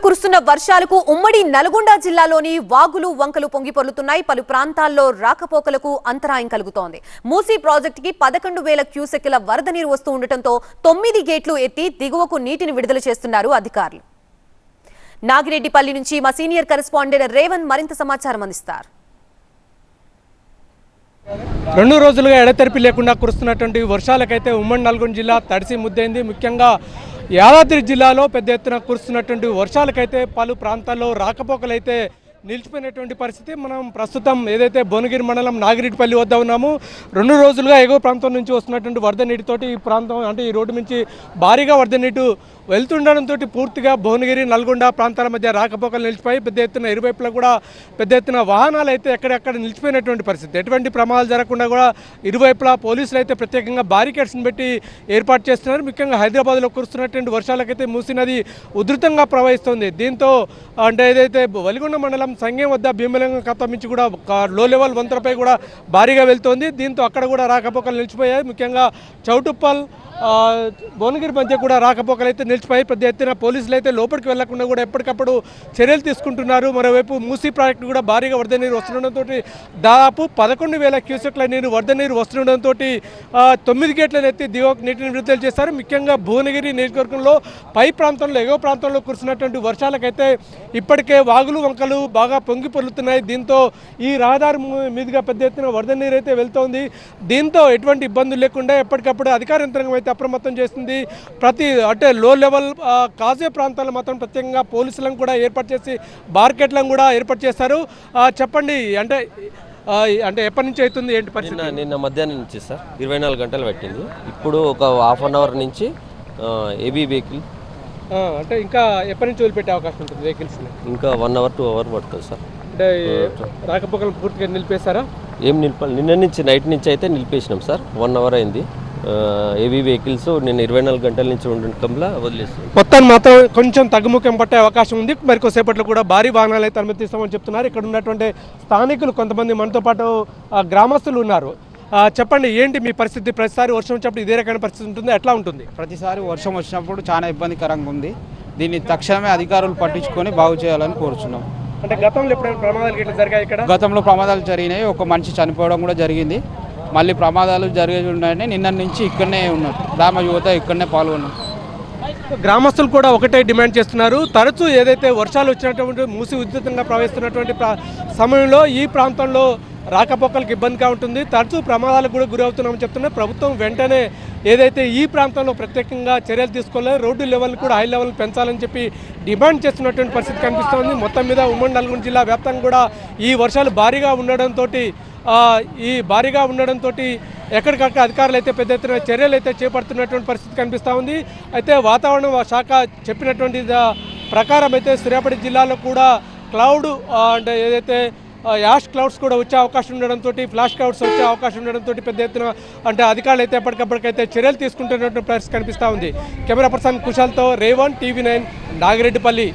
కురుస్తున్న వర్షాలకు ఉమ్మడి నల్గొండ జిల్లాలోని వాగులు వంకలు పొంగిపొర్లుతున్నాయి. పలు ప్రాంతాల్లో రాకపోకలకు అంతరాయం కలుగుతోంది. మూసీ ప్రాజెక్టుకి 11,000 క్యూసెక్కుల వరద నీరు వస్తూ ఉండటంతో 9 గేట్లు ఎత్తి దిగువకు నీటిని విడుదల చేస్తున్నారు అధికారులు. నాగిరెడ్డిపల్లి నుంచి మా సీనియర్ కరెస్పాండెంట్ రేవన్ మరింత సమాచారం అందిస్తారు. 2 రోజులుగా ఎడతెరిపి లేకుండా కురుస్తున్నటువంటి వర్షాలకైతే ఉమ్మడి నల్గొండ జిల్లా తడిసి ముద్దైంది. ముఖ్యంగా యాదాద్రి జిల్లాలో పెద్ద ఎత్తున కురుస్తున్నటువంటి వర్షాలకైతే పలు ప్రాంతాల్లో రాకపోకలైతే నిలిచిపోయినటువంటి పరిస్థితి. మనం ప్రస్తుతం ఏదైతే భువనగిరి మండలం నాగిరెడ్డిపల్లి వద్ద ఉన్నామో 2 రోజులుగా ఎగువ ప్రాంతం నుంచి వస్తున్నటువంటి వరద నీటితోటి ఈ ప్రాంతం అంటే ఈ రోడ్డు నుంచి భారీగా వరద నీటి వెళ్తుండడంతో పూర్తిగా భువనగిరి నల్గొండ ప్రాంతాల మధ్య రాకపోకలు నిలిచిపోయి పెద్ద ఎత్తున ఇరువైపులా కూడా పెద్ద ఎత్తున వాహనాలు అయితే ఎక్కడెక్కడ నిలిచిపోయినటువంటి పరిస్థితి. ఎటువంటి ప్రమాదాలు జరగకుండా కూడా ఇరువైపులా పోలీసులు అయితే ప్రత్యేకంగా బారికేడ్స్ని పెట్టి ఏర్పాటు చేస్తున్నారు. ముఖ్యంగా హైదరాబాద్లో కురుస్తున్నటువంటి వర్షాలకైతే మూసీ నది ఉధృతంగా ప్రవహిస్తుంది. దీంతో అంటే ఏదైతే వలిగొండ మండలం సంగం వద్ద భీమలింగం కథ నుంచి కూడా లో లెవెల్ వంతెనపై కూడా భారీగా వెళ్తోంది. దీంతో అక్కడ కూడా రాకపోకలు నిలిచిపోయాయి. ముఖ్యంగా చౌటుప్పల్ భువనగిరి మధ్య కూడా రాకపోకలు అయితే నిలిచిపోయి పెద్ద ఎత్తున పోలీసులు అయితే లోపలికి వెళ్లకుండా కూడా ఎప్పటికప్పుడు చర్యలు తీసుకుంటున్నారు. మరోవైపు మూసీ ప్రాజెక్టు కూడా భారీగా వరద నీరు వస్తుండడంతో దాదాపు 11,000 క్యూసెక్ల వరద నీరు వస్తుండడంతో 9 గేట్లను ఎత్తి దిగువకు నీటిని విడుదల చేశారు. ముఖ్యంగా భువనగిరి నియోజకవర్గంలో పై ప్రాంతంలో ఎగువ ప్రాంతంలో కురిసినటువంటి వర్షాలకైతే ఇప్పటికే వాగులు వంకలు బాగా పొంగి పొర్లుతున్నాయి. దీంతో ఈ రహదారి మీదుగా పెద్ద ఎత్తున వరద నీరు అయితే వెళ్తోంది. దీంతో ఎటువంటి ఇబ్బందులు లేకుండా ఎప్పటికప్పుడు అధికార యంత్రాంగం అయితే అప్రమత్తం చేస్తుంది. అంటే లో లెవెల్ కాజే ప్రాంతాల్లో మాత్రం ప్రత్యేకంగా పోలీసులను కూడా ఏర్పాటు చేసి బార్కెట్లను కూడా ఏర్పాటు చేశారు. చెప్పండి అంటే ఎప్పటి నుంచి అవుతుంది ఏంటి పరిస్థితి? నిన్న మధ్యాహ్నం నుంచి సార్ 24 గంటలు పెట్టింది. ఇప్పుడు ఒక ½ అవర్ నుంచి ఏబీ వెహికల్ అంటే ఇంకా ఎప్పటి నుంచి వదిలిపెట్టే అవకాశం ఉంటుంది వెహికల్స్? ఇంకా 1 అవర్ 2 అవర్ పడుతుంది సార్. అంటే రాకపోకలు పూర్తిగా నిలిపేశారా? ఏం నిలిపాలి, నిన్న నుంచి నైట్ నుంచి అయితే నిలిపేసినాం సార్. 1 అవర్ అయింది. ఏవీ వెహికల్స్ నేను 24 గంటల నుంచి ఉండటంలో వదిలేస్తాను. మొత్తం మాత్రం కొంచెం తగ్గుముఖం పట్టే అవకాశం ఉంది. మరికొసేపట్లో కూడా భారీ వాహనాలు అయితే అనుమతిస్తామని చెప్తున్నారు. ఇక్కడ ఉన్నటువంటి స్థానికులు కొంతమంది మనతో పాటు గ్రామస్తులు ఉన్నారు. చెప్పండి ఏంటి మీ పరిస్థితి? ప్రతిసారి వర్షం వచ్చినప్పుడు ఇదే రకమైన పరిస్థితి ఉంటుంది, ఎట్లా ఉంటుంది? ప్రతిసారి వర్షం వచ్చినప్పుడు చాలా ఇబ్బందికరంగా ఉంది. దీన్ని తక్షణమే అధికారులు పట్టించుకొని బాగు చేయాలని కోరుచున్నాం. అంటే గతంలో ఎప్పుడైనా ప్రమాదాలు ఇట్లా జరిగాయి? ఇక్కడ గతంలో ప్రమాదాలు జరిగినాయి. ఒక మనిషి చనిపోవడం కూడా జరిగింది. మళ్ళీ ప్రమాదాలు జరిగేది ఉన్నాయని నిన్న నుంచి ఇక్కడనే ఉన్నారు. గ్రామ యువత ఇక్కడనే పాల్గొన్నారు. గ్రామస్తులు కూడా ఒకటే డిమాండ్ చేస్తున్నారు. తరచూ ఏదైతే వర్షాలు వచ్చినటువంటి మూసి ఉధృతంగా ప్రవహిస్తున్నటువంటి సమయంలో ఈ ప్రాంతంలో రాకపోకలకు ఇబ్బందిగా ఉంటుంది. తరచూ ప్రమాదాలకు కూడా గురవుతున్నామని చెప్తున్నారు. ప్రభుత్వం వెంటనే ఏదైతే ఈ ప్రాంతంలో ప్రత్యేకంగా చర్యలు తీసుకోవాలి, రోడ్డు లెవెల్ కూడా హై లెవెల్ పెంచాలని చెప్పి డిమాండ్ చేస్తున్నటువంటి పరిస్థితి కనిపిస్తోంది. మొత్తం మీద ఉమ్మడి నల్గొండ జిల్లా వ్యాప్తంగా కూడా ఈ వర్షాలు భారీగా ఉండడంతో ఎక్కడికక్కడ అధికారులు అయితే పెద్ద ఎత్తున చర్యలు అయితే చేపడుతున్నటువంటి పరిస్థితి కనిపిస్తూ ఉంది. అయితే వాతావరణ శాఖ చెప్పినటువంటి ప్రకారం అయితే సూర్యాపేట జిల్లాలో కూడా క్లౌడ్ అంటే ఏదైతే యాష్ క్లౌడ్స్ కూడా వచ్చే అవకాశం ఉండడంతో, ఫ్లాష్ క్లౌడ్స్ వచ్చే అవకాశం ఉండడంతో పెద్ద ఎత్తున అంటే అధికారులు అయితే ఎప్పటికప్పటికైతే చర్యలు తీసుకుంటున్నటువంటి పరిస్థితి కనిపిస్తూ ఉంది. Camera person కుశాల్తో Revan, TV9 Nagireddipalli.